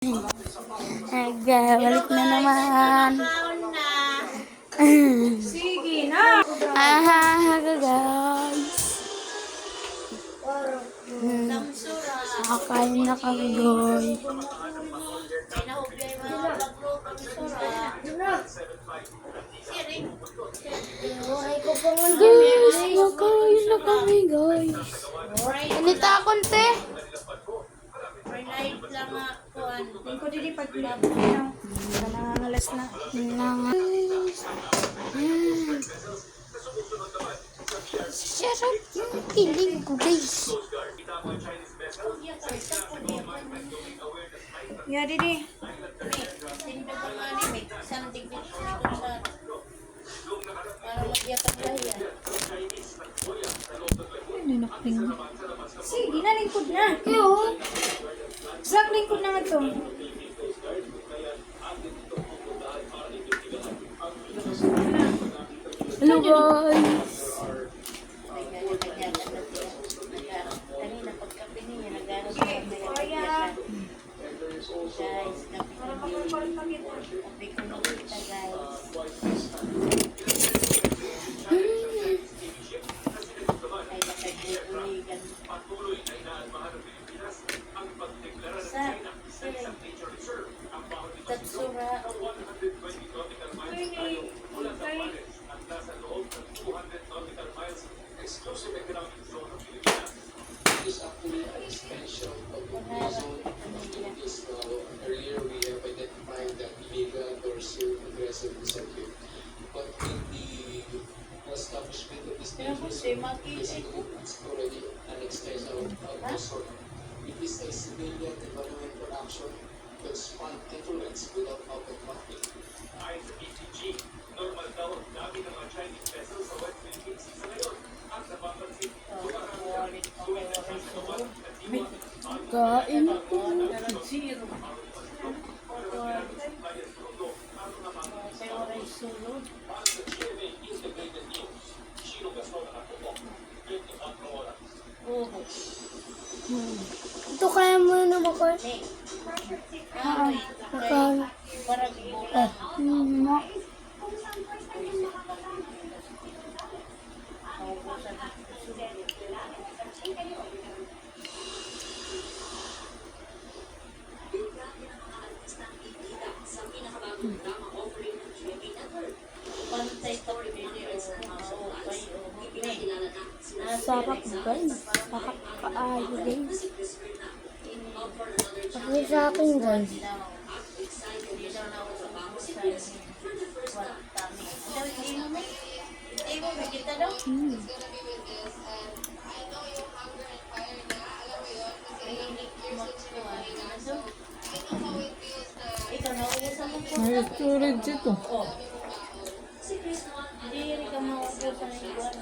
Balik na naman. Sige na. Guys. Nakakain na kami, guys. Guys, nakain na kami, guys. Anita, konti. Lang ako. Tingko dili paglabo na. Nangangalas na. Sarap yung kilig ko, guys. Ya, didi. Sige, nalingkod na. Yo. Sak, lingkod na nga to. Hello, guys. Earlier, we have identified that illegal or aggressive deceptive. But in the establishment of this dangerous it's already an extent of the sort. It is a civilian environmental action to expand influence without open conflict. Ayon sa PCG, normal daw ang dami ng mga Chinese vessels sa West Philippines sa ngayon. At napapansin, Kain ko. Ito kaya mo na ba ko? Sarap, guys. Sarap kaayo, guys. Pagkakit sa akin, guys. May storage ito. Hindi ka mauubusan ng iwan.